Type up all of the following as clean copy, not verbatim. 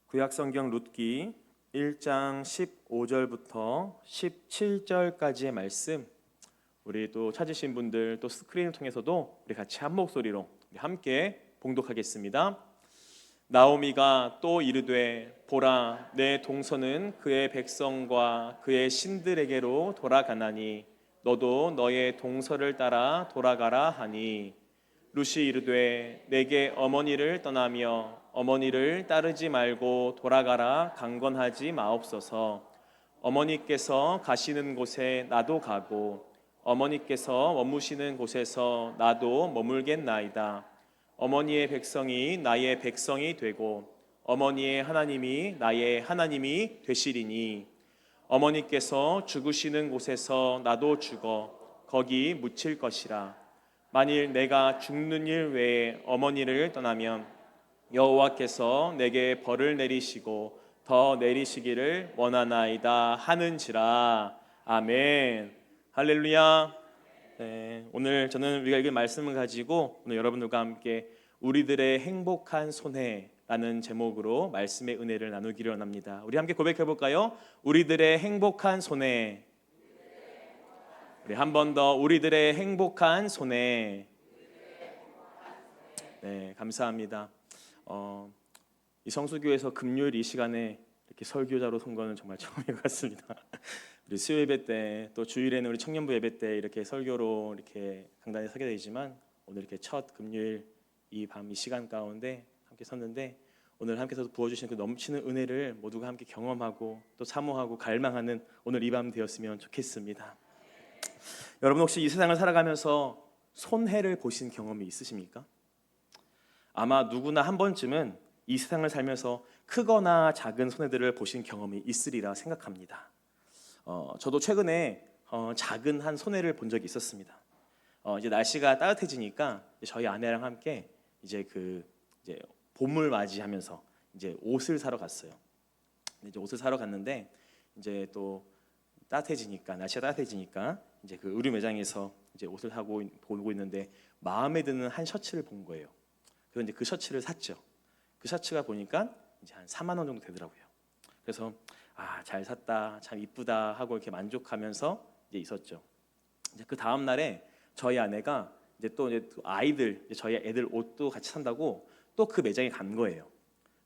구약성경 룻기 1장 15절부터 17절까지의 말씀, 우리 또 찾으신 분들 또 스크린을 통해서도 우리 같이 한 목소리로 함께 봉독하겠습니다. 나오미가 또 이르되 보라, 내 동서는 그의 백성과 그의 신들에게로 돌아가나니 너도 너의 동서를 따라 돌아가라 하니, 룻이 이르되 내게 어머니를 떠나며 어머니를 따르지 말고 돌아가라 강건하지 마옵소서. 어머니께서 가시는 곳에 나도 가고 어머니께서 머무시는 곳에서 나도 머물겠나이다. 어머니의 백성이 나의 백성이 되고 어머니의 하나님이 나의 하나님이 되시리니, 어머니께서 죽으시는 곳에서 나도 죽어 거기 묻힐 것이라. 만일 내가 죽는 일 외에 어머니를 떠나면 여호와께서 내게 벌을 내리시고 더 내리시기를 원하나이다 하는지라. 아멘. 할렐루야. 네, 오늘 저는 우리가 읽은 말씀을 가지고 오늘 여러분들과 함께 우리들의 행복한 손해라는 제목으로 말씀의 은혜를 나누기를 원합니다. 우리 함께 고백해 볼까요? 우리들의 행복한 손해. 우리 한 번 더, 우리들의 행복한 손해. 네, 감사합니다. 이 성수교에서 금요일 이 시간에 이렇게 설교자로 선 거는 정말 처음인 것 같습니다. 우리 수요 예배 때, 또 주일에는 우리 청년부 예배 때 이렇게 설교로 이렇게 강단에 서게 되지만, 오늘 이렇게 첫 금요일 이 밤 이 시간 가운데 함께 섰는데, 오늘 함께서 부어주신 그 넘치는 은혜를 모두가 함께 경험하고 또 사모하고 갈망하는 오늘 이 밤 되었으면 좋겠습니다. 여러분, 혹시 이 세상을 살아가면서 손해를 보신 경험이 있으십니까? 아마 누구나 한 번쯤은 이 세상을 살면서 크거나 작은 손해들을 보신 경험이 있으리라 생각합니다. 저도 최근에 작은 한 손해를 본 적이 있었습니다. 이제 날씨가 따뜻해지니까 저희 아내랑 함께 이제 봄을 맞이하면서 이제 옷을 사러 갔어요. 이제 옷을 사러 갔는데, 이제 또 날씨가 따뜻해지니까 이제 그 의류 매장에서 이제 옷을 보고 있는데 마음에 드는 한 셔츠를 본 거예요. 그래서 이제 그 셔츠를 샀죠. 그 셔츠가 보니까 이제 한 4만 원 정도 되더라고요. 그래서 잘 샀다, 참 이쁘다 하고 이렇게 만족하면서 이제 있었죠. 이제 그 다음 날에 저희 아내가 이제 저희 애들 옷도 같이 산다고 또 그 매장에 간 거예요.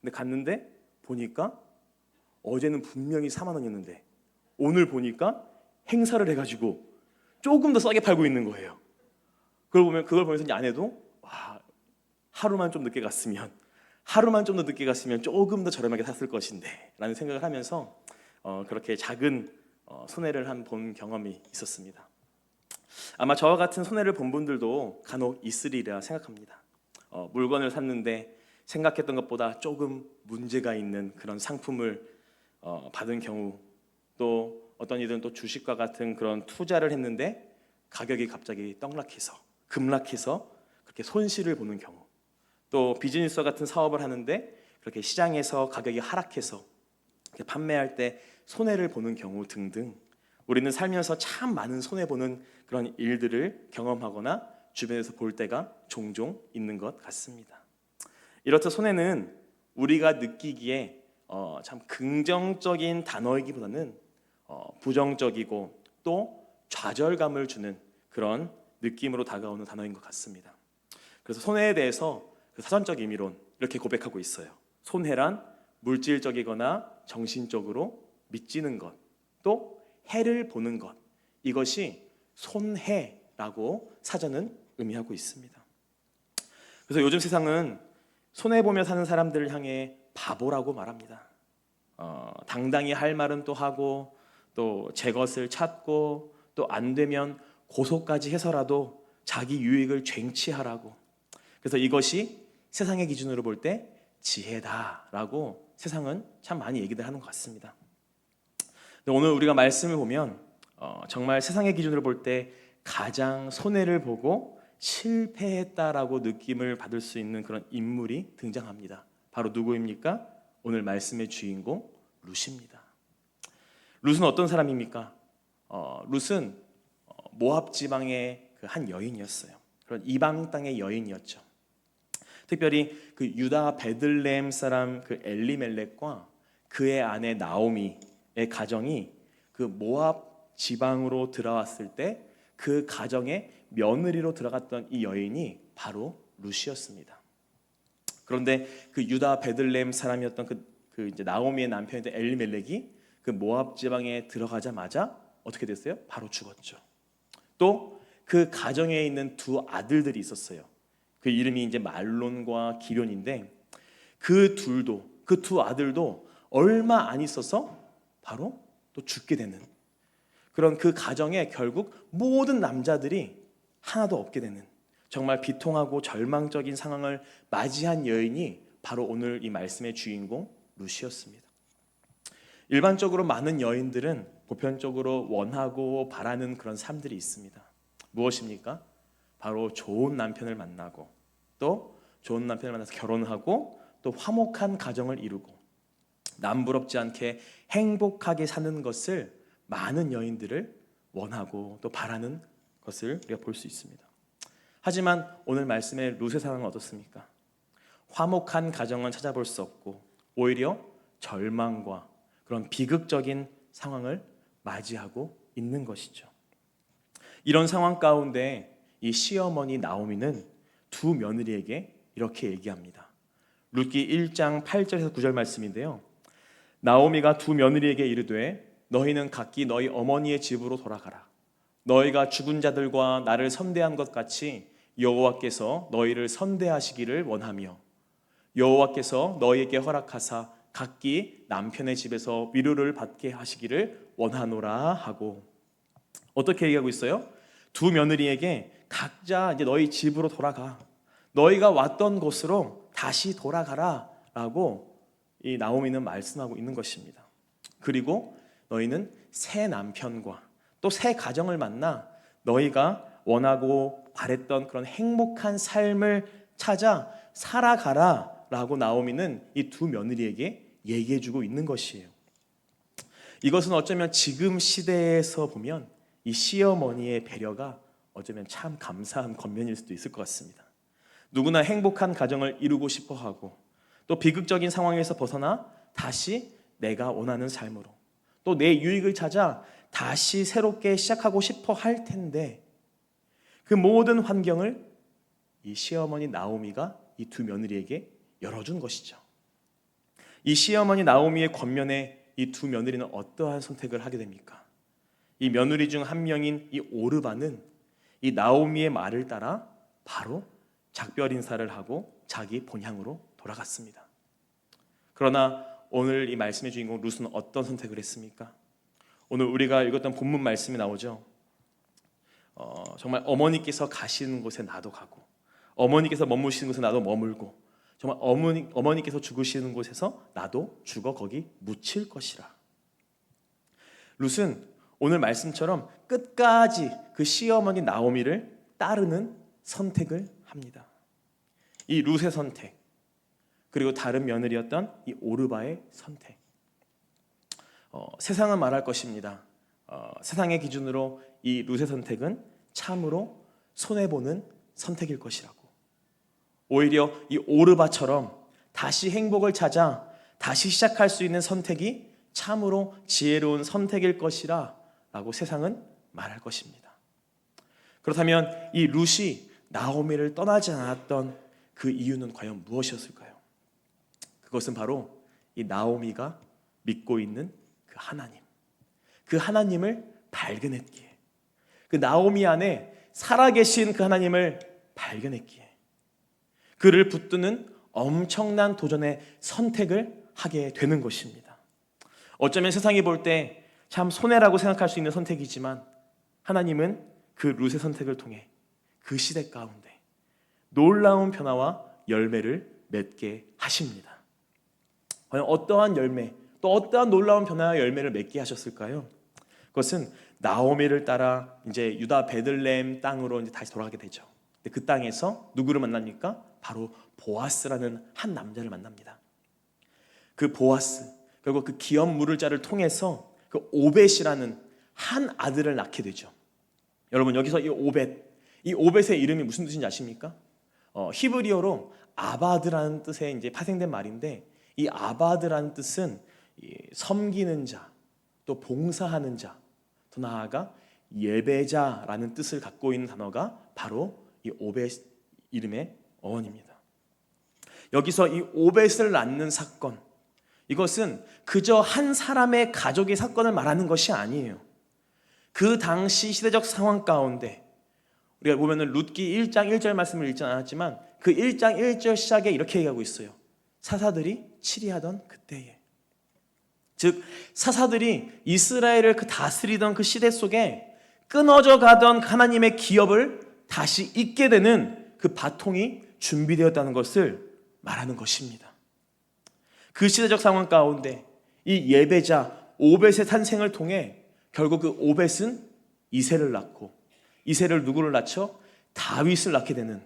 근데 갔는데 보니까 어제는 분명히 4만 원이었는데 오늘 보니까 행사를 해가지고 조금 더 싸게 팔고 있는 거예요. 그걸 보면서 이제 아내도 하루만 좀 더 늦게 갔으면 조금 더 저렴하게 샀을 것인데 라는 생각을 하면서 그렇게 작은 손해를 본 경험이 있었습니다. 아마 저와 같은 손해를 본 분들도 간혹 있으리라 생각합니다. 물건을 샀는데 생각했던 것보다 조금 문제가 있는 그런 상품을 받은 경우, 또 어떤 이들은 또 주식과 같은 그런 투자를 했는데 가격이 갑자기 급락해서 그렇게 손실을 보는 경우, 또 비즈니스와 같은 사업을 하는데 그렇게 시장에서 가격이 하락해서 판매할 때 손해를 보는 경우 등등, 우리는 살면서 참 많은 손해보는 그런 일들을 경험하거나 주변에서 볼 때가 종종 있는 것 같습니다. 이렇듯 손해는 우리가 느끼기에 참 긍정적인 단어이기보다는 부정적이고 또 좌절감을 주는 그런 느낌으로 다가오는 단어인 것 같습니다. 그래서 손해에 대해서 그 사전적 의미론 이렇게 고백하고 있어요. 손해란 물질적이거나 정신적으로 미치는 것, 또 해를 보는 것, 이것이 손해라고 사전은 의미하고 있습니다. 그래서 요즘 세상은 손해보며 사는 사람들을 향해 바보라고 말합니다. 당당히 할 말은 또 하고, 또 제 것을 찾고, 또 안 되면 고소까지 해서라도 자기 유익을 쟁취하라고. 그래서 이것이 세상의 기준으로 볼 때 지혜다라고 세상은 참 많이 얘기들 하는 것 같습니다. 오늘 우리가 말씀을 보면 정말 세상의 기준으로 볼 때 가장 손해를 보고 실패했다라고 느낌을 받을 수 있는 그런 인물이 등장합니다. 바로 누구입니까? 오늘 말씀의 주인공 룻입니다. 룻은 어떤 사람입니까? 룻은 모압 지방의 그 한 여인이었어요. 그런 이방 땅의 여인이었죠. 특별히 그 유다 베들레헴 사람 그 엘리멜렉과 그의 아내 나오미의 가정이 그 모압 지방으로 들어왔을 때 그 가정에 며느리로 들어갔던 이 여인이 바로 룻이었습니다. 그런데 그 유다 베들레헴 사람이었던 그 이제 나오미의 남편이었던 엘리멜렉이 그 모압 지방에 들어가자마자 어떻게 됐어요? 바로 죽었죠. 또 그 가정에 있는 두 아들들이 있었어요. 그 이름이 이제 말론과 기련인데 그 두 아들도 얼마 안 있어서 바로 또 죽게 되는 그런 그 가정에 결국 모든 남자들이 하나도 없게 되는 정말 비통하고 절망적인 상황을 맞이한 여인이 바로 오늘 이 말씀의 주인공 룻이었습니다. 일반적으로 많은 여인들은 보편적으로 원하고 바라는 그런 삶들이 있습니다. 무엇입니까? 바로 좋은 남편을 만나고 또 좋은 남편을 만나서 결혼하고 또 화목한 가정을 이루고 남부럽지 않게 행복하게 사는 것을 많은 여인들을 원하고 또 바라는 것을 우리가 볼 수 있습니다. 하지만 오늘 말씀의 룻의 상황은 어떻습니까? 화목한 가정은 찾아볼 수 없고 오히려 절망과 그런 비극적인 상황을 맞이하고 있는 것이죠. 이런 상황 가운데 이 시어머니 나오미는 두 며느리에게 이렇게 얘기합니다. 룻기 1장 8절에서 9절 말씀인데요. 나오미가 두 며느리에게 이르되 너희는 각기 너희 어머니의 집으로 돌아가라. 너희가 죽은 자들과 나를 선대한 것 같이 여호와께서 너희를 선대하시기를 원하며 여호와께서 너희에게 허락하사 각기 남편의 집에서 위로를 받게 하시기를 원하노라 하고 어떻게 얘기하고 있어요? 두 며느리에게 각자 이제 너희 집으로 돌아가. 너희가 왔던 곳으로 다시 돌아가라 라고 이 나오미는 말씀하고 있는 것입니다. 그리고 너희는 새 남편과 또 새 가정을 만나 너희가 원하고 바랬던 그런 행복한 삶을 찾아 살아가라 라고 나오미는 이 두 며느리에게 얘기해주고 있는 것이에요. 이것은 어쩌면 지금 시대에서 보면 이 시어머니의 배려가 어쩌면 참 감사한 겉면일 수도 있을 것 같습니다. 누구나 행복한 가정을 이루고 싶어 하고 또 비극적인 상황에서 벗어나 다시 내가 원하는 삶으로 또 내 유익을 찾아 다시 새롭게 시작하고 싶어 할 텐데 그 모든 환경을 이 시어머니 나오미가 이 두 며느리에게 열어준 것이죠. 이 시어머니 나오미의 겉면에 이 두 며느리는 어떠한 선택을 하게 됩니까? 이 며느리 중 한 명인 이 오르바는 이 나오미의 말을 따라 바로 작별 인사를 하고 자기 본향으로 돌아갔습니다. 그러나 오늘 이 말씀의 주인공 룻은 어떤 선택을 했습니까? 오늘 우리가 읽었던 본문 말씀이 나오죠. 정말 어머니께서 가시는 곳에 나도 가고 어머니께서 머무시는 곳에 나도 머물고 정말 어머니께서 죽으시는 곳에서 나도 죽어 거기 묻힐 것이라. 룻은 오늘 말씀처럼 끝까지 그 시어머니 나오미를 따르는 선택을 합니다. 이 룻의 선택 그리고 다른 며느리였던 이 오르바의 선택. 세상은 말할 것입니다. 세상의 기준으로 이 룻의 선택은 참으로 손해보는 선택일 것이라고. 오히려 이 오르바처럼 다시 행복을 찾아 다시 시작할 수 있는 선택이 참으로 지혜로운 선택일 것이라 라고 세상은 말할 것입니다. 그렇다면 이 룻이 나오미를 떠나지 않았던 그 이유는 과연 무엇이었을까요? 그것은 바로 이 나오미가 믿고 있는 그 하나님, 그 하나님을 발견했기에, 그 나오미 안에 살아계신 그 하나님을 발견했기에 그를 붙드는 엄청난 도전의 선택을 하게 되는 것입니다. 어쩌면 세상이 볼 때 참 손해라고 생각할 수 있는 선택이지만 하나님은 그 룻의 선택을 통해 그 시대 가운데 놀라운 변화와 열매를 맺게 하십니다. 과연 어떠한 열매, 또 어떠한 놀라운 변화와 열매를 맺게 하셨을까요? 그것은 나오미를 따라 이제 유다 베들레헴 땅으로 이제 다시 돌아가게 되죠. 근데 그 땅에서 누구를 만납니까? 바로 보아스라는 한 남자를 만납니다. 그 보아스, 결국 그 기업 물을 자를 통해서 그 오벳이라는 한 아들을 낳게 되죠. 여러분 여기서 이 오벳의 이름이 무슨 뜻인지 아십니까? 히브리어로 아바드라는 뜻의 이제 파생된 말인데, 이 아바드라는 뜻은 섬기는 자, 또 봉사하는 자, 더 나아가 예배자라는 뜻을 갖고 있는 단어가 바로 이 오벳 이름의 어원입니다. 여기서 이 오벳을 낳는 사건, 이것은 그저 한 사람의 가족의 사건을 말하는 것이 아니에요. 그 당시 시대적 상황 가운데 우리가 보면은 룻기 1장 1절 말씀을 읽지 않았지만 그 1장 1절 시작에 이렇게 얘기하고 있어요. 사사들이 치리하던 그때에, 즉 사사들이 이스라엘을 다스리던 그 시대 속에 끊어져 가던 하나님의 기업을 다시 잇게 되는 그 바통이 준비되었다는 것을 말하는 것입니다. 그 시대적 상황 가운데 이 예배자 오벳의 탄생을 통해 결국 그 오벳은 이새를 낳고, 이새를 누구를 낳죠? 다윗을 낳게 되는,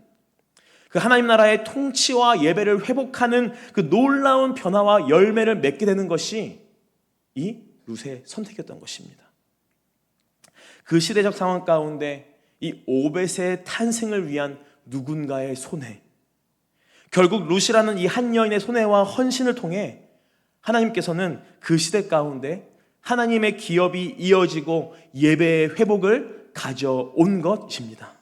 그 하나님 나라의 통치와 예배를 회복하는 그 놀라운 변화와 열매를 맺게 되는 것이 이 룻의 선택이었던 것입니다. 그 시대적 상황 가운데 이 오벳의 탄생을 위한 누군가의 손해, 결국 룻이라는 이 한 여인의 손해와 헌신을 통해 하나님께서는 그 시대 가운데 하나님의 기업이 이어지고 예배의 회복을 가져온 것입니다.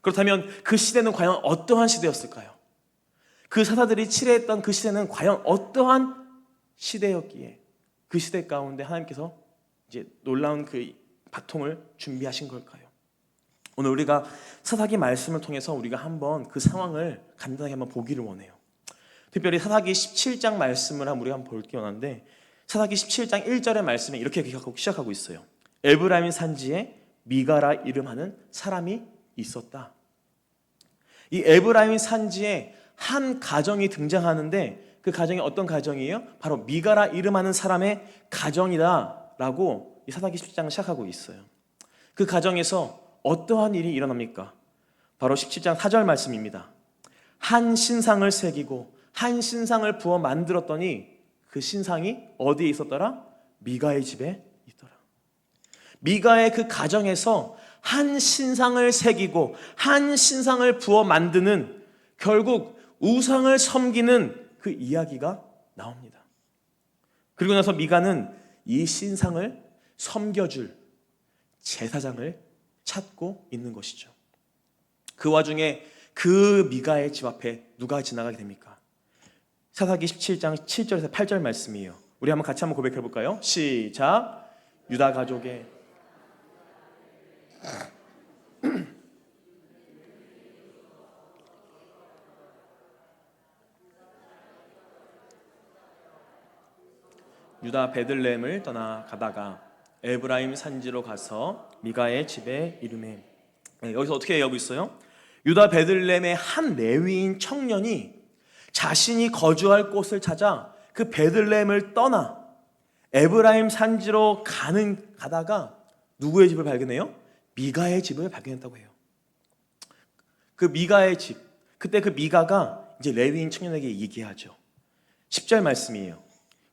그렇다면 그 시대는 과연 어떠한 시대였을까요? 그 사사들이 치레했던 그 시대는 과연 어떠한 시대였기에 그 시대 가운데 하나님께서 이제 놀라운 그 바통을 준비하신 걸까요? 오늘 우리가 사사기 말씀을 통해서 우리가 한번 그 상황을 간단하게 한번 보기를 원해요. 특별히 사사기 17장 말씀을 우리가 한번 볼기 원하는데, 사사기 17장 1절의 말씀에 이렇게 시작하고 있어요. 에브라임 산지에 미가라 이름하는 사람이 있었다. 이 에브라임 산지에 한 가정이 등장하는데 그 가정이 어떤 가정이에요? 바로 미가라 이름하는 사람의 가정이다라고 이 사사기 17장을 시작하고 있어요. 그 가정에서 어떠한 일이 일어납니까? 바로 17장 4절 말씀입니다. 한 신상을 새기고 한 신상을 부어 만들었더니 그 신상이 어디에 있었더라? 미가의 집에 있더라. 미가의 그 가정에서 한 신상을 새기고 한 신상을 부어 만드는, 결국 우상을 섬기는 그 이야기가 나옵니다. 그리고 나서 미가는 이 신상을 섬겨줄 제사장을 찾고 있는 것이죠. 그 와중에 그 미가의 집 앞에 누가 지나가게 됩니까? 사사기 17장 7절에서 8절 말씀이에요. 우리 같이 한번 고백해 볼까요? 시작. 유다 가족의 유다 베들레헴을 떠나 가다가 에브라임 산지로 가서 미가의 집에 이르매. 여기서 어떻게 얘기하고 있어요? 유다 베들레헴의 한 레위인 청년이 자신이 거주할 곳을 찾아 그 베들레헴을 떠나 에브라임 산지로 가다가 누구의 집을 발견해요? 미가의 집을 발견했다고 해요. 그 미가의 집, 그때 그 미가가 이제 레위인 청년에게 얘기하죠. 10절 말씀이에요.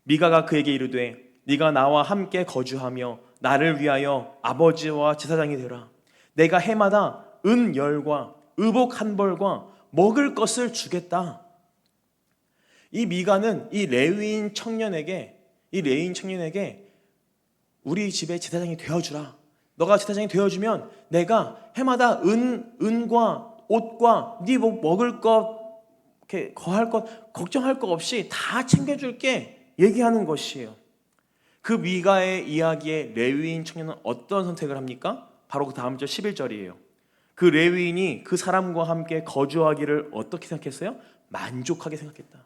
미가가 그에게 이르되 네가 나와 함께 거주하며 나를 위하여 아버지와 제사장이 되라. 내가 해마다 은 10과 의복 1벌과 먹을 것을 주겠다. 이 미가는 이 레위인 청년에게 우리 집에 제사장이 되어주라. 너가 제사장이 되어주면 내가 해마다 은과 옷과 네 먹을 것, 이렇게 거할 것, 걱정할 것 없이 다 챙겨줄게 얘기하는 것이에요. 그 미가의 이야기에 레위인 청년은 어떤 선택을 합니까? 바로 그 다음 절 11절이에요. 그 레위인이 그 사람과 함께 거주하기를 어떻게 생각했어요? 만족하게 생각했다.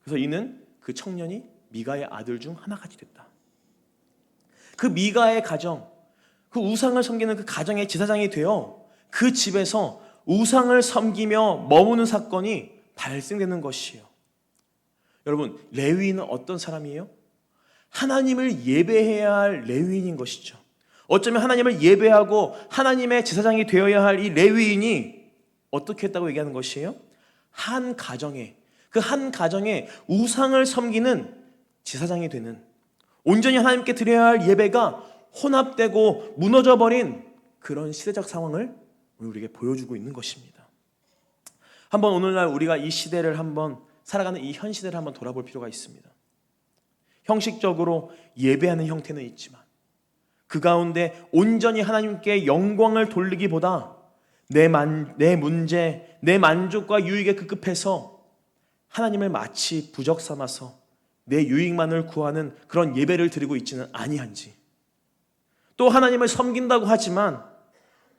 그래서 이는 그 청년이 미가의 아들 중 하나같이 됐다. 그 미가의 가정, 그 우상을 섬기는 그 가정의 제사장이 되어 그 집에서 우상을 섬기며 머무는 사건이 발생되는 것이에요. 여러분, 레위인은 어떤 사람이에요? 하나님을 예배해야 할 레위인인 것이죠. 어쩌면 하나님을 예배하고 하나님의 제사장이 되어야 할 이 레위인이 어떻게 했다고 얘기하는 것이에요? 한 가정에, 그 한 가정에 우상을 섬기는 제사장이 되는, 온전히 하나님께 드려야 할 예배가 혼합되고 무너져버린 그런 시대적 상황을 오늘 우리에게 보여주고 있는 것입니다. 한번 오늘날 우리가 이 시대를 한번 살아가는 이 현 시대를 한번 돌아볼 필요가 있습니다. 형식적으로 예배하는 형태는 있지만 그 가운데 온전히 하나님께 영광을 돌리기보다 내 문제, 내 만족과 유익에 급급해서 하나님을 마치 부적 삼아서 내 유익만을 구하는 그런 예배를 드리고 있지는 아니한지, 또 하나님을 섬긴다고 하지만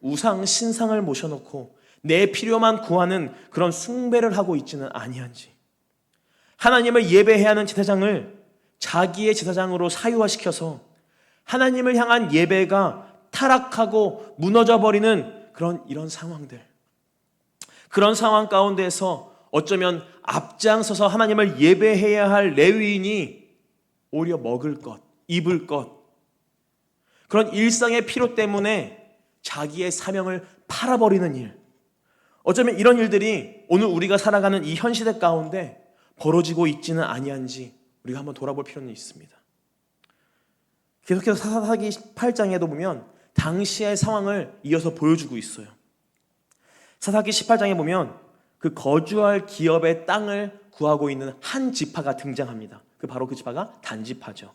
우상 신상을 모셔놓고 내 필요만 구하는 그런 숭배를 하고 있지는 아니한지, 하나님을 예배해야 하는 제사장을 자기의 제사장으로 사유화시켜서 하나님을 향한 예배가 타락하고 무너져 버리는 이런 상황들, 그런 상황 가운데서 어쩌면 앞장서서 하나님을 예배해야 할 레위인이 오히려 먹을 것, 입을 것, 그런 일상의 필요 때문에 자기의 사명을 팔아버리는 일, 어쩌면 이런 일들이 오늘 우리가 살아가는 이 현 시대 가운데 벌어지고 있지는 아니한지 우리가 한번 돌아볼 필요는 있습니다. 계속해서 사사기 18장에도 보면 당시의 상황을 이어서 보여주고 있어요. 사사기 18장에 보면 그 거주할 기업의 땅을 구하고 있는 한 지파가 등장합니다. 바로 그 지파가 단지파죠.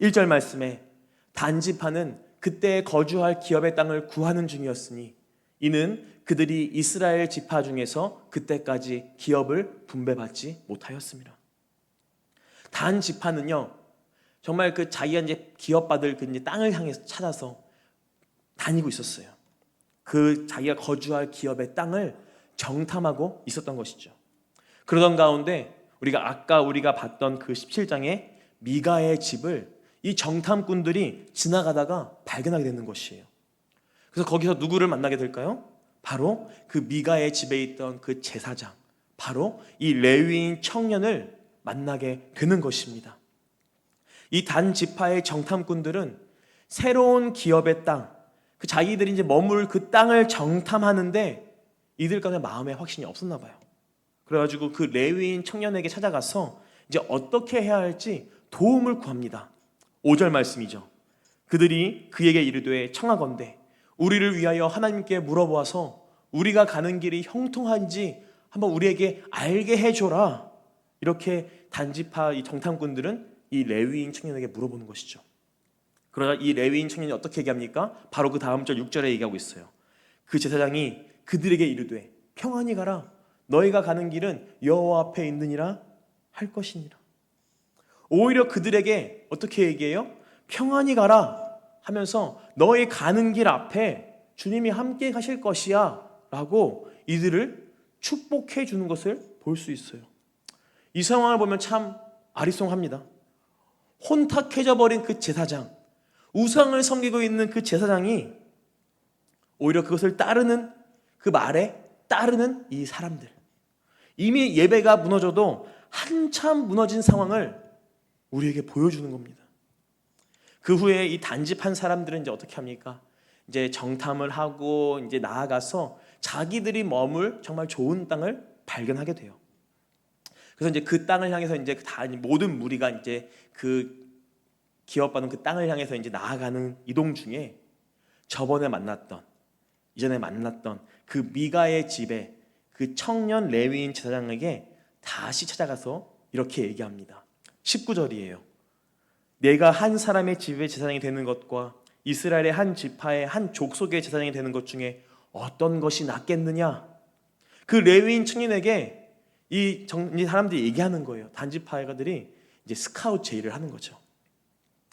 1절 말씀에 단지파는 그때 거주할 기업의 땅을 구하는 중이었으니 이는 그들이 이스라엘 지파 중에서 그때까지 기업을 분배받지 못하였습니다. 단지파는요, 정말 그 자기가 이제 기업받을 그 땅을 향해서 찾아서 다니고 있었어요. 그 자기가 거주할 기업의 땅을 정탐하고 있었던 것이죠. 그러던 가운데 우리가 봤던 그 17장에 미가의 집을 이 정탐꾼들이 지나가다가 발견하게 되는 것이에요. 그래서 거기서 누구를 만나게 될까요? 바로 그 미가의 집에 있던 그 제사장, 바로 이 레위인 청년을 만나게 되는 것입니다. 이 단 지파의 정탐꾼들은 새로운 기업의 땅, 그 자기들이 이제 머물 그 땅을 정탐하는데 이들 가운데 마음에 확신이 없었나 봐요. 그래가지고 그 레위인 청년에게 찾아가서 이제 어떻게 해야 할지 도움을 구합니다. 5절 말씀이죠. 그들이 그에게 이르되 청하건대 우리를 위하여 하나님께 물어보아서 우리가 가는 길이 형통한지 한번 우리에게 알게 해줘라. 이렇게 단지파 이 정탐꾼들은 이 레위인 청년에게 물어보는 것이죠. 그러자 이 레위인 청년이 어떻게 얘기합니까? 바로 그 다음 절 6절에 얘기하고 있어요. 그 제사장이 그들에게 이르되 평안히 가라. 너희가 가는 길은 여호와 앞에 있느니라 할 것이니라. 오히려 그들에게 어떻게 얘기해요? 평안히 가라 하면서 너희 가는 길 앞에 주님이 함께 가실 것이야 라고 이들을 축복해 주는 것을 볼 수 있어요. 이 상황을 보면 참 아리송합니다. 혼탁해져 버린 그 제사장, 우상을 섬기고 있는 그 제사장이 오히려 그것을 따르는, 그 말에 따르는 이 사람들, 이미 예배가 무너져도 한참 무너진 상황을 우리에게 보여주는 겁니다. 그 후에 이 단집한 사람들은 이제 어떻게 합니까? 이제 정탐을 하고 이제 나아가서 자기들이 머물 정말 좋은 땅을 발견하게 돼요. 그래서 이제 그 땅을 향해서 이제 다 모든 무리가 이제 그 기업받은 그 땅을 향해서 이제 나아가는 이동 중에 이전에 만났던 그 미가의 집에 그 청년 레위인 제사장에게 다시 찾아가서 이렇게 얘기합니다. 19절이에요. 내가 한 사람의 집의 제사장이 되는 것과 이스라엘의 한 지파의 한 족속의 제사장이 되는 것 중에 어떤 것이 낫겠느냐? 그 레위인 청년에게 이 사람들이 얘기하는 거예요. 단지파들이 이제 스카우트 제의를 하는 거죠.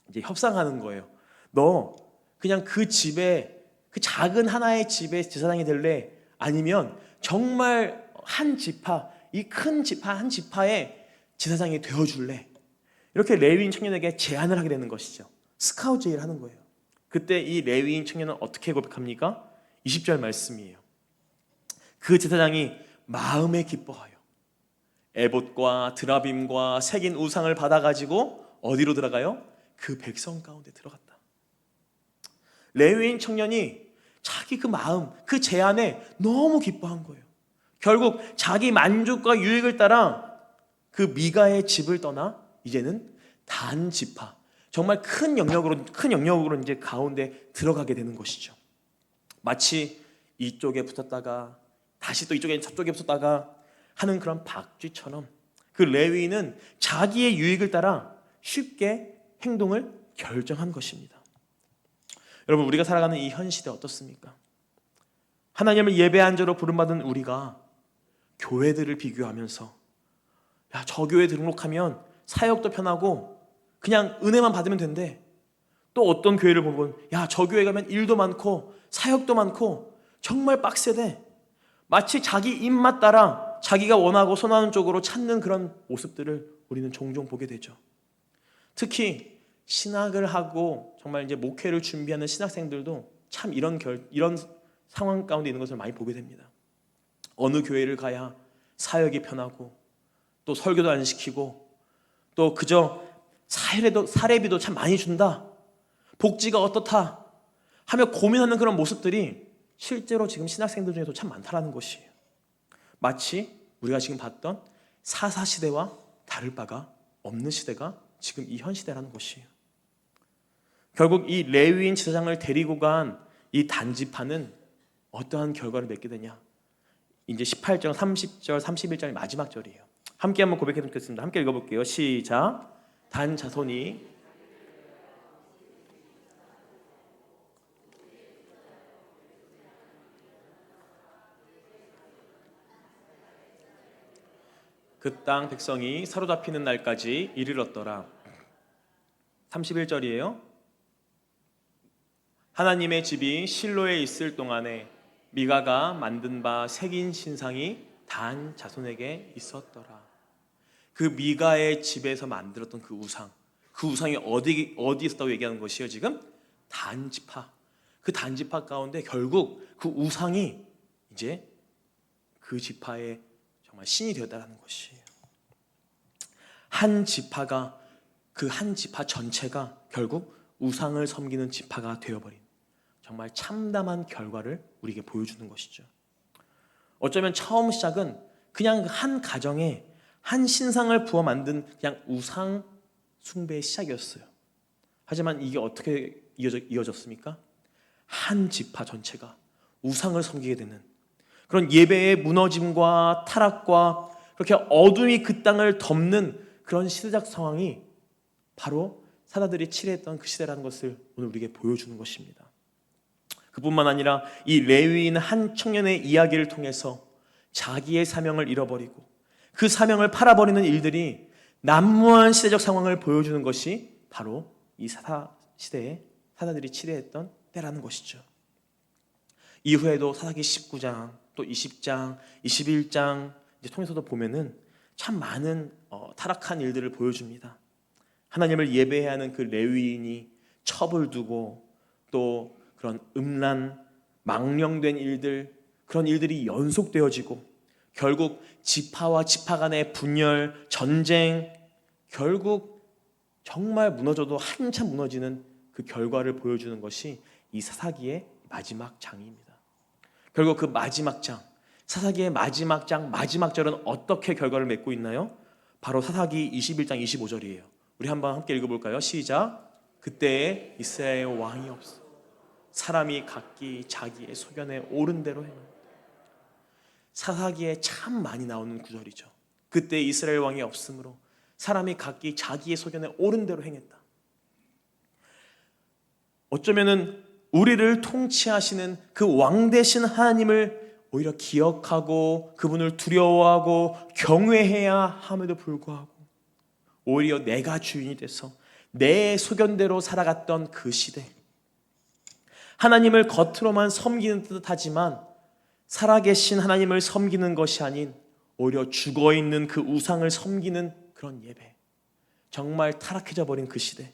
이제 협상하는 거예요. 너 그냥 그 집에, 그 작은 하나의 집의 제사장이 될래? 아니면 정말 한 지파, 이 큰 지파 한 지파의 제사장이 되어줄래? 이렇게 레위인 청년에게 제안을 하게 되는 것이죠. 스카우트 제의를 하는 거예요. 그때 이 레위인 청년은 어떻게 고백합니까? 20절 말씀이에요. 그 제사장이 마음에 기뻐하여 에봇과 드라빔과 새긴 우상을 받아가지고 어디로 들어가요? 그 백성 가운데 들어갔다. 레위인 청년이 자기 그 마음, 그 제안에 너무 기뻐한 거예요. 결국 자기 만족과 유익을 따라 그 미가의 집을 떠나 이제는 단 지파, 정말 큰 영역으로 이제 가운데 들어가게 되는 것이죠. 마치 이쪽에 붙었다가 다시 또 이쪽에 저쪽에 붙었다가 하는 그런 박쥐처럼 그 레위인은 자기의 유익을 따라 쉽게 행동을 결정한 것입니다. 여러분, 우리가 살아가는 이 현 시대 어떻습니까? 하나님을 예배한 자로 부름받은 우리가 교회들을 비교하면서 야, 저 교회 등록하면 사역도 편하고 그냥 은혜만 받으면 된대. 또 어떤 교회를 보면 야, 저 교회 가면 일도 많고 사역도 많고 정말 빡세대. 마치 자기 입맛 따라 자기가 원하고 선호하는 쪽으로 찾는 그런 모습들을 우리는 종종 보게 되죠. 특히 신학을 하고 정말 이제 목회를 준비하는 신학생들도 참 이런 상황 가운데 있는 것을 많이 보게 됩니다. 어느 교회를 가야 사역이 편하고 또 설교도 안 시키고 또 그저 사례비도 참 많이 준다, 복지가 어떻다 하며 고민하는 그런 모습들이 실제로 지금 신학생들 중에도 참 많다라는 것이에요. 마치 우리가 지금 봤던 사사시대와 다를 바가 없는 시대가 지금 이 현 시대라는 것이에요. 결국 이 레위인 제사장을 데리고 간 이 단지파는 어떠한 결과를 맺게 되냐? 이제 18절, 30절, 31절이 마지막 절이에요. 함께 한번 고백해 드리겠습니다. 함께 읽어볼게요. 시작. 단 자손이 그 땅 백성이 사로잡히는 날까지 이르렀더라. 31절이에요. 하나님의 집이 실로에 있을 동안에 미가가 만든 바 새긴 신상이 단 자손에게 있었더라. 그 미가의 집에서 만들었던 그 우상이 어디 있었다고 얘기하는 것이에요. 지금 단지파. 그 단지파 가운데 결국 그 우상이 이제 그 지파의 정말 신이 되었다는 것이에요. 한 지파가 그 한 지파 전체가 결국 우상을 섬기는 지파가 되어버린 정말 참담한 결과를 우리에게 보여주는 것이죠. 어쩌면 처음 시작은 그냥 한 가정에 한 신상을 부어 만든 그냥 우상 숭배의 시작이었어요. 하지만 이게 어떻게 이어졌습니까? 한 지파 전체가 우상을 섬기게 되는 그런 예배의 무너짐과 타락과 그렇게 어둠이 그 땅을 덮는 그런 시대적 상황이 바로 사다들이 치레했던 그 시대라는 것을 오늘 우리에게 보여주는 것입니다. 그뿐만 아니라 이 레위인 한 청년의 이야기를 통해서 자기의 사명을 잃어버리고 그 사명을 팔아버리는 일들이 난무한 시대적 상황을 보여주는 것이 바로 이 시대에 사다들이 치레했던 때라는 것이죠. 이후에도 사사기 19장, 또 20장, 21장 통해서도 보면은 참 많은 타락한 일들을 보여줍니다. 하나님을 예배해야 하는 그 레위인이 첩을 두고 또 그런 음란, 망령된 일들, 그런 일들이 연속되어지고 결국 지파와 지파 간의 분열, 전쟁, 결국 정말 무너져도 한참 무너지는 그 결과를 보여주는 것이 이 사사기의 마지막 장입니다. 결국 그 마지막 장, 사사기의 마지막 장, 마지막 절은 어떻게 결과를 맺고 있나요? 바로 사사기 21장 25절이에요. 우리 한번 함께 읽어볼까요? 시작. 그때에 이스라엘 왕이 없어 사람이 각기 자기의 소견에 옳은 대로 행한다. 사사기에 참 많이 나오는 구절이죠. 그때 이스라엘 왕이 없으므로 사람이 각기 자기의 소견에 옳은 대로 행했다. 어쩌면은 우리를 통치하시는 그 왕 되신 하나님을 오히려 기억하고 그분을 두려워하고 경외해야 함에도 불구하고 오히려 내가 주인이 돼서 내 소견대로 살아갔던 그 시대, 하나님을 겉으로만 섬기는 듯 하지만 살아계신 하나님을 섬기는 것이 아닌 오히려 죽어있는 그 우상을 섬기는 그런 예배, 정말 타락해져 버린 그 시대,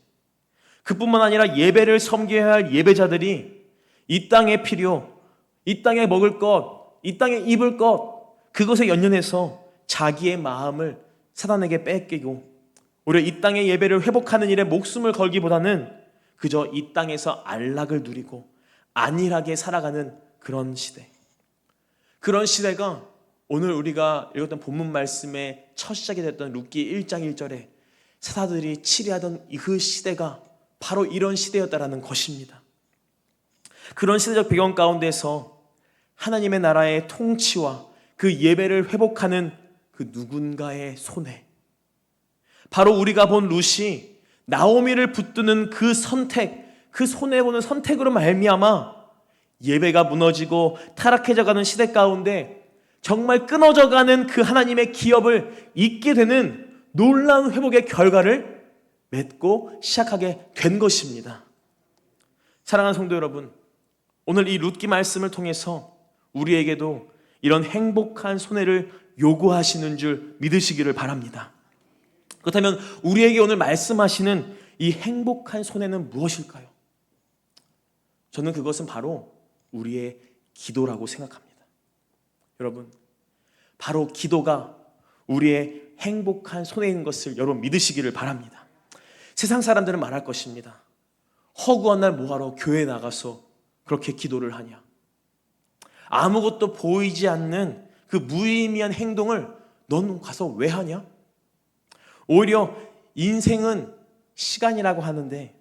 그뿐만 아니라 예배를 섬겨야 할 예배자들이 이 땅의 필요, 이 땅에 먹을 것, 이 땅에 입을 것, 그것에 연연해서 자기의 마음을 사단에게 뺏기고 오히려 이 땅의 예배를 회복하는 일에 목숨을 걸기보다는 그저 이 땅에서 안락을 누리고 안일하게 살아가는 그런 시대, 그런 시대가 오늘 우리가 읽었던 본문 말씀의 첫 시작이 됐던 룻기 1장 1절에 사사들이 치리하던 그 시대가 바로 이런 시대였다라는 것입니다. 그런 시대적 배경 가운데서 하나님의 나라의 통치와 그 예배를 회복하는 그 누군가의 손에, 바로 우리가 본 룻이 나오미를 붙드는 그 선택, 그 손해보는 선택으로 말미암아 예배가 무너지고 타락해져가는 시대 가운데 정말 끊어져가는 그 하나님의 기업을 잇게 되는 놀라운 회복의 결과를 맺고 시작하게 된 것입니다. 사랑하는 성도 여러분, 오늘 이 룻기 말씀을 통해서 우리에게도 이런 행복한 손해를 요구하시는 줄 믿으시기를 바랍니다. 그렇다면 우리에게 오늘 말씀하시는 이 행복한 손해는 무엇일까요? 저는 그것은 바로 우리의 기도라고 생각합니다. 여러분, 바로 기도가 우리의 행복한 손해인 것을 여러분 믿으시기를 바랍니다. 세상 사람들은 말할 것입니다. 허구한 날 뭐하러 교회에 나가서 그렇게 기도를 하냐? 아무것도 보이지 않는 그 무의미한 행동을 넌 가서 왜 하냐? 오히려 인생은 시간이라고 하는데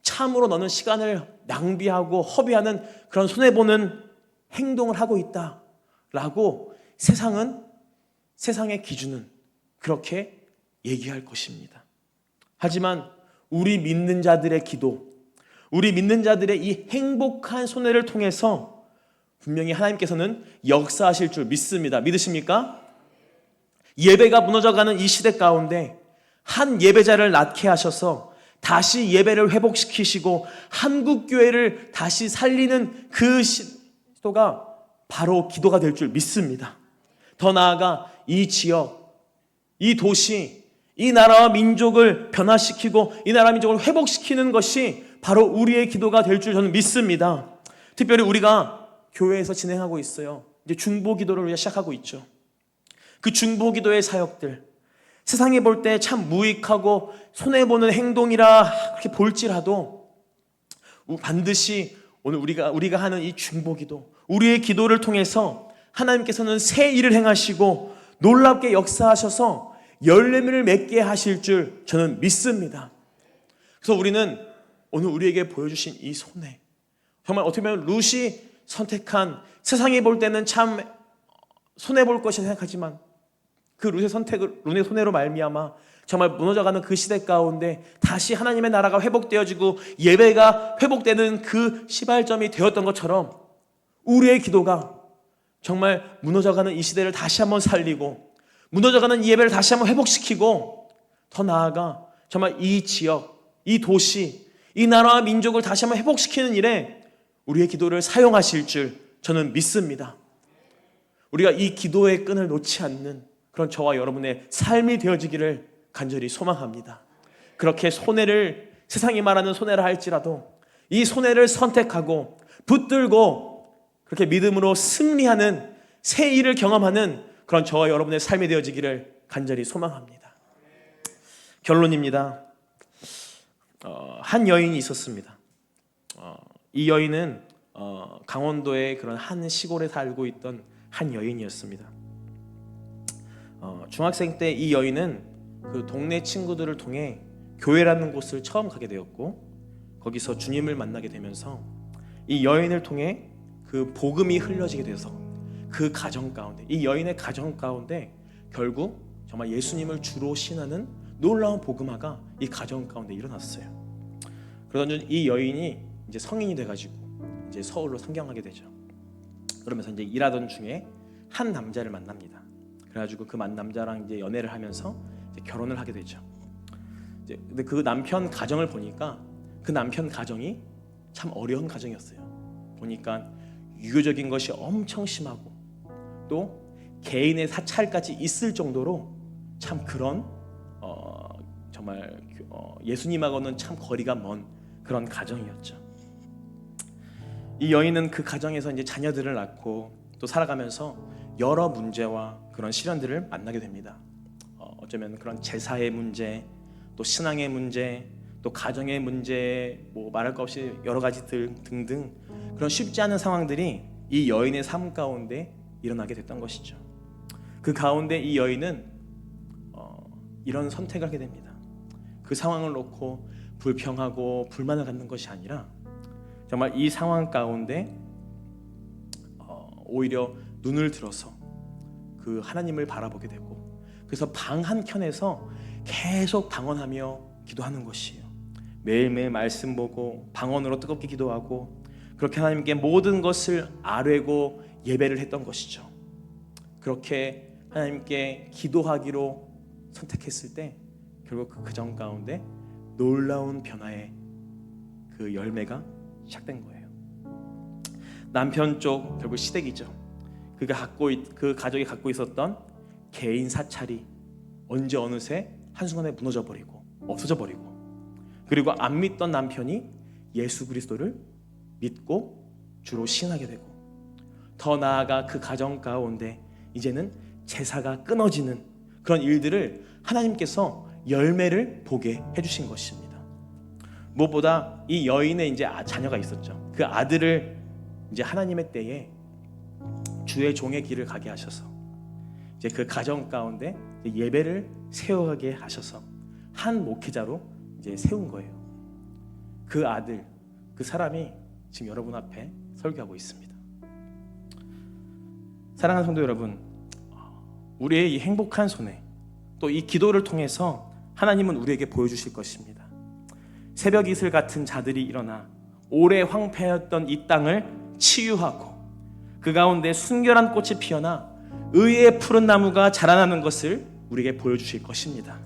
참으로 너는 시간을 낭비하고 허비하는 그런 손해보는 행동을 하고 있다라고 세상의 기준은 그렇게 얘기할 것입니다. 하지만 우리 믿는 자들의 기도, 우리 믿는 자들의 이 행복한 손해를 통해서 분명히 하나님께서는 역사하실 줄 믿습니다. 믿으십니까? 예배가 무너져가는 이 시대 가운데 한 예배자를 낳게 하셔서 다시 예배를 회복시키시고 한국교회를 다시 살리는 그 시도가 바로 기도가 될 줄 믿습니다. 더 나아가 이 지역, 이 도시, 이 나라와 민족을 변화시키고 이 나라 민족을 회복시키는 것이 바로 우리의 기도가 될 줄 저는 믿습니다. 특별히 우리가 교회에서 진행하고 있어요. 이제 중보 기도를 우리가 시작하고 있죠. 그 중보 기도의 사역들, 세상에 볼 때 참 무익하고 손해보는 행동이라 그렇게 볼지라도 반드시 오늘 우리가 하는 이 중보 기도, 우리의 기도를 통해서 하나님께서는 새 일을 행하시고 놀랍게 역사하셔서 열매를 맺게 하실 줄 저는 믿습니다. 그래서 우리는 오늘 우리에게 보여주신 이 손해, 정말 어떻게 보면 룻이 선택한, 세상이 볼 때는 참 손해볼 것이라 생각하지만 그 룻의 손해로 말미암아 정말 무너져가는 그 시대 가운데 다시 하나님의 나라가 회복되어지고 예배가 회복되는 그 시발점이 되었던 것처럼 우리의 기도가 정말 무너져가는 이 시대를 다시 한번 살리고 무너져가는 이 예배를 다시 한번 회복시키고 더 나아가 정말 이 지역, 이 도시, 이 나라와 민족을 다시 한번 회복시키는 일에 우리의 기도를 사용하실 줄 저는 믿습니다. 우리가 이 기도의 끈을 놓지 않는 그런 저와 여러분의 삶이 되어지기를 간절히 소망합니다. 그렇게 손해를, 세상이 말하는 손해를 할지라도 이 손해를 선택하고 붙들고 그렇게 믿음으로 승리하는 새 일을 경험하는 그런 저와 여러분의 삶이 되어지기를 간절히 소망합니다. 결론입니다. 한 여인이 있었습니다. 이 여인은 강원도의 그런 한 시골에 살고 있던 한 여인이었습니다. 중학생 때 이 여인은 그 동네 친구들을 통해 교회라는 곳을 처음 가게 되었고 거기서 주님을 만나게 되면서 이 여인을 통해 그 복음이 흘려지게 돼서 그 가정 가운데, 이 여인의 가정 가운데 결국 정말 예수님을 주로 신하는 놀라운 복음화가 이 가정 가운데 일어났어요. 그러던 중 이 여인이 이제 성인이 돼가지고 이제 서울로 상경하게 되죠. 그러면서 이제 일하던 중에 한 남자를 만납니다. 그래가지고 그 남자랑 이제 연애를 하면서 이제 결혼을 하게 되죠. 근데 그 남편 가정을 보니까 그 남편 가정이 참 어려운 가정이었어요. 보니까 유교적인 것이 엄청 심하고 또 개인의 사찰까지 있을 정도로 참 그런 정말 예수님하고는 참 거리가 먼 그런 가정이었죠. 이 여인은 그 가정에서 이제 자녀들을 낳고 또 살아가면서 여러 문제와 그런 시련들을 만나게 됩니다. 어쩌면 그런 제사의 문제, 또 신앙의 문제, 또 가정의 문제, 뭐 말할 것 없이 여러 가지들 등등 그런 쉽지 않은 상황들이 이 여인의 삶 가운데 일어나게 됐던 것이죠. 그 가운데 이 여인은 이런 선택을 하게 됩니다. 그 상황을 놓고 불평하고 불만을 갖는 것이 아니라 정말 이 상황 가운데 오히려 눈을 들어서 그 하나님을 바라보게 되고, 그래서 방 한켠에서 계속 방언하며 기도하는 것이에요. 매일매일 말씀 보고 방언으로 뜨겁게 기도하고, 그렇게 하나님께 모든 것을 아뢰고 예배를 했던 것이죠. 그렇게 하나님께 기도하기로 선택했을 때 결국 그 정 가운데 놀라운 변화의 그 열매가 시작된 거예요. 남편 쪽 결국 시댁이죠. 그 가족이 갖고 있었던 개인 사찰이 언제 어느새 한순간에 무너져 버리고 없어져 버리고, 그리고 안 믿던 남편이 예수 그리스도를 믿고 주로 신하게 되고, 더 나아가 그 가정 가운데 이제는 제사가 끊어지는 그런 일들을 하나님께서 열매를 보게 해주신 것입니다. 무엇보다 이 여인의 이제 자녀가 있었죠. 그 아들을 이제 하나님의 때에 주의 종의 길을 가게 하셔서 이제 그 가정 가운데 예배를 세워가게 하셔서 한 목회자로 이제 세운 거예요. 그 아들, 그 사람이 지금 여러분 앞에 설교하고 있습니다. 사랑하는 성도 여러분, 우리의 이 행복한 손에 또 이 기도를 통해서 하나님은 우리에게 보여주실 것입니다. 새벽 이슬 같은 자들이 일어나 오래 황폐했던 이 땅을 치유하고, 그 가운데 순결한 꽃이 피어나 의의 푸른 나무가 자라나는 것을 우리에게 보여주실 것입니다.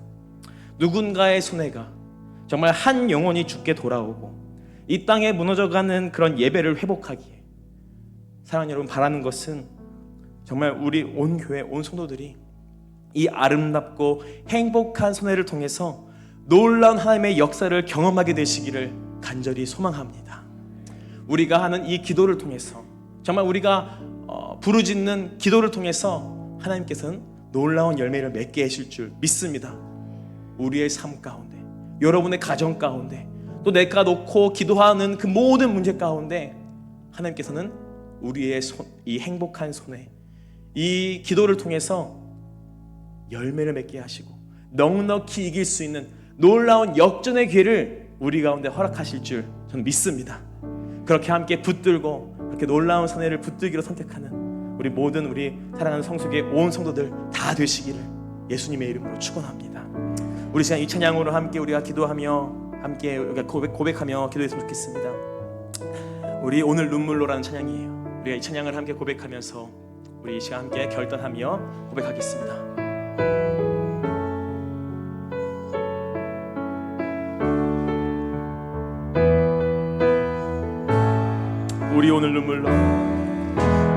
누군가의 손해가 정말 한 영혼이 죽게 돌아오고 이 땅에 무너져가는 그런 예배를 회복하기에, 사랑하는 여러분, 바라는 것은 정말 우리 온 교회, 온 성도들이 이 아름답고 행복한 손해를 통해서 놀라운 하나님의 역사를 경험하게 되시기를 간절히 소망합니다. 우리가 하는 이 기도를 통해서, 정말 우리가 부르짖는 기도를 통해서 하나님께서는 놀라운 열매를 맺게 하실 줄 믿습니다. 우리의 삶 가운데, 여러분의 가정 가운데, 또 내가 놓고 기도하는 그 모든 문제 가운데 하나님께서는 우리의 이 행복한 손에 이 기도를 통해서 열매를 맺게 하시고 넉넉히 이길 수 있는 놀라운 역전의 기회를 우리 가운데 허락하실 줄 저는 믿습니다. 그렇게 함께 붙들고 그렇게 놀라운 손해를 붙들기로 선택하는 우리 모든 우리 사랑하는 성숙의 온 성도들 다 되시기를 예수님의 이름으로 축원합니다. 우리 시간 이 찬양으로 함께 우리가 기도하며 함께 우리가 고백하며 기도했으면 좋겠습니다. 우리 오늘 눈물로라는 찬양이에요. 우리가 이 찬양을 함께 고백하면서 우리 이 시간 함께 결단하며 고백하겠습니다. 우리 오늘 눈물로,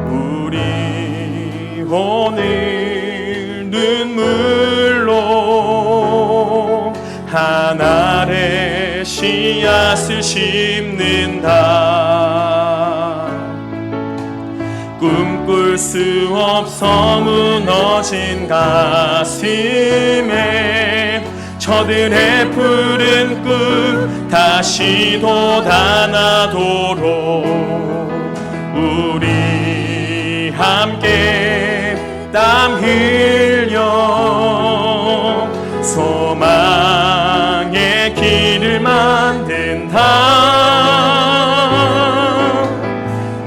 우리 오늘 눈물로 한 알의 씨앗을 심는다. 꿈꿀 수 없어 무너진 가슴에 저들의 푸른 꿈 다시 돋아나도록 우리 함께 땀 흘려 소망의 길을 만든다.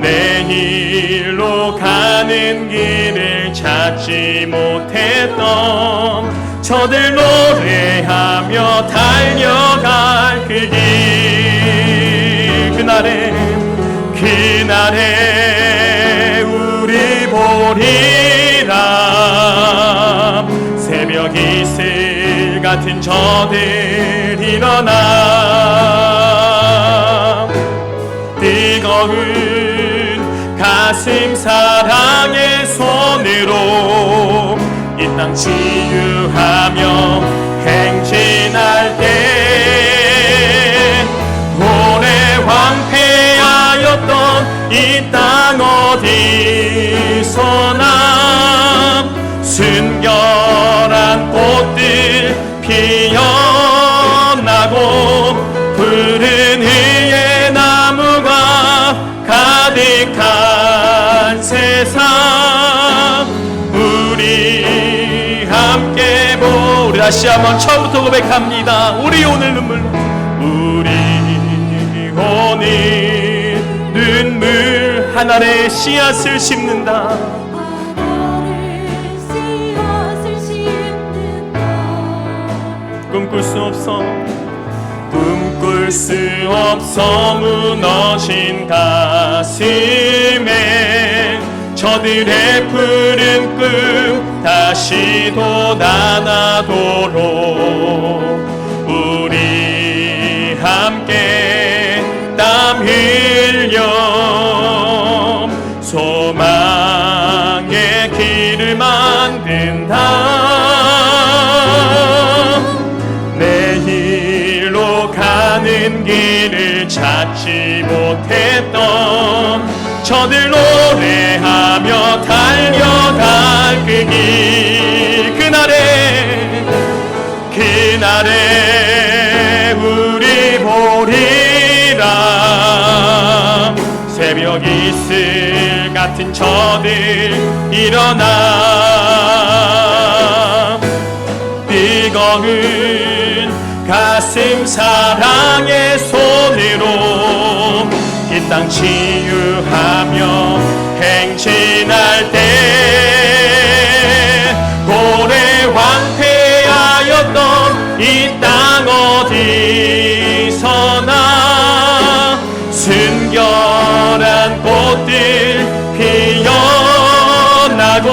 내일로 가는 길을 찾지 못했던 저들 노래하며 달려갈 그 길, 그날에 우리 보리라. 새벽 이슬 같은 저들 일어나 뜨거운 가슴 사랑의 손으로 이 땅 치유하며 행진할 때 오래 황폐하였던 이 땅 어디서나 순결한 꽃들 피어나고 푸른 의의 나무가 가득한 세상, 우리 함께 우리 다시 한번 처음부터 고백합니다. 우리 오늘 눈물 눈물 하늘에 씨앗을 심는다. 꿈꿀 수 없어 꿈꿀 수 없어 무너진 가슴에 저들의 푸른 꿈 다시 돋아나도록 우리 함께 땀 흘려 소망의 길을 만든다. 내일로 가는 길을 찾지 못했던 저들 노래하며 달려갈 그 길, 그날에 우리 보리라. 새벽 이슬 같은 저들 일어나 뜨거운 가슴 사랑의 손으로 이 땅 치유하며 행진할 때 고래 황폐하였던 이 땅 어디서나 순결한 꽃들 피어나고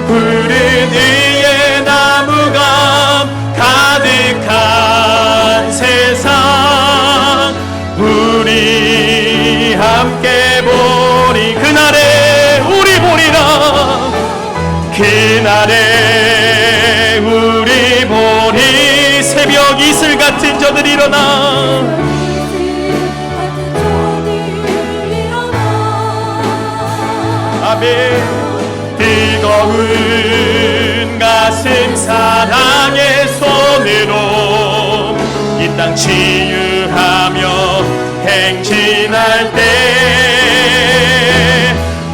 푸른 위에 나무가 가득한 세상 우리 함께 보리. 그날에 우리 보리라. 그날에 우리 보리. 새벽 이슬 같은 저들 일어나 아멘. 뜨거운 가슴 사랑의 손으로 이 땅 치유하며 행진할 때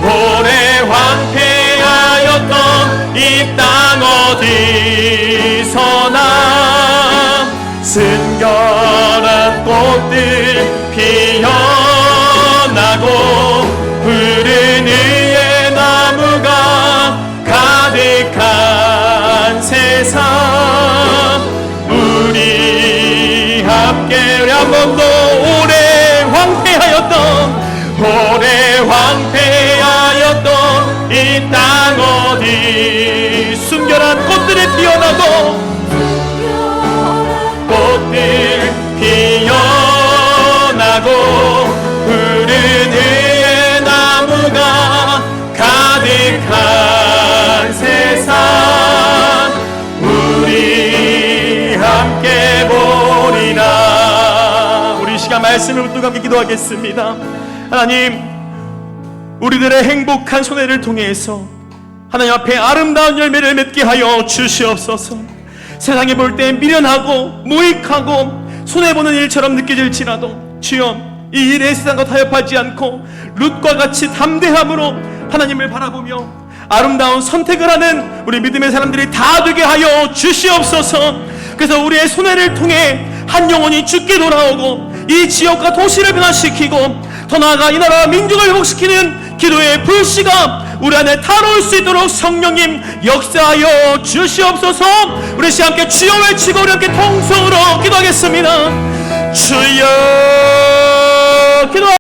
오래 황폐하였던 이 땅 어디서나 순결한 꽃들 피어나고 푸른 위에 나무가 가득한 세상 우리 함께 우리 한 번 더 오래 황폐하였던 이 땅 어디 순결한 꽃들이 피어나고 꽃들 피어나고 푸른 위에 나무가 가득한 세상 우리 함께 보리라. 우리 시간 말씀을 붙들고 함께 기도하겠습니다. 하나님, 우리들의 행복한 손해를 통해서 하나님 앞에 아름다운 열매를 맺게 하여 주시옵소서. 세상에 볼 때 미련하고 무익하고 손해보는 일처럼 느껴질지라도 주여 이 일에 세상과 타협하지 않고 룻과 같이 담대함으로 하나님을 바라보며 아름다운 선택을 하는 우리 믿음의 사람들이 다 되게 하여 주시옵소서. 그래서 우리의 손해를 통해 한 영혼이 주께 돌아오고 이 지역과 도시를 변화시키고 더 나아가 이 나라와 민족을 회복시키는 기도의 불씨가 우리 안에 타올 수 있도록 성령님 역사하여 주시옵소서. 우리 시 함께 주여 외치고 우리 함께 통성으로 기도하겠습니다. 주여 기도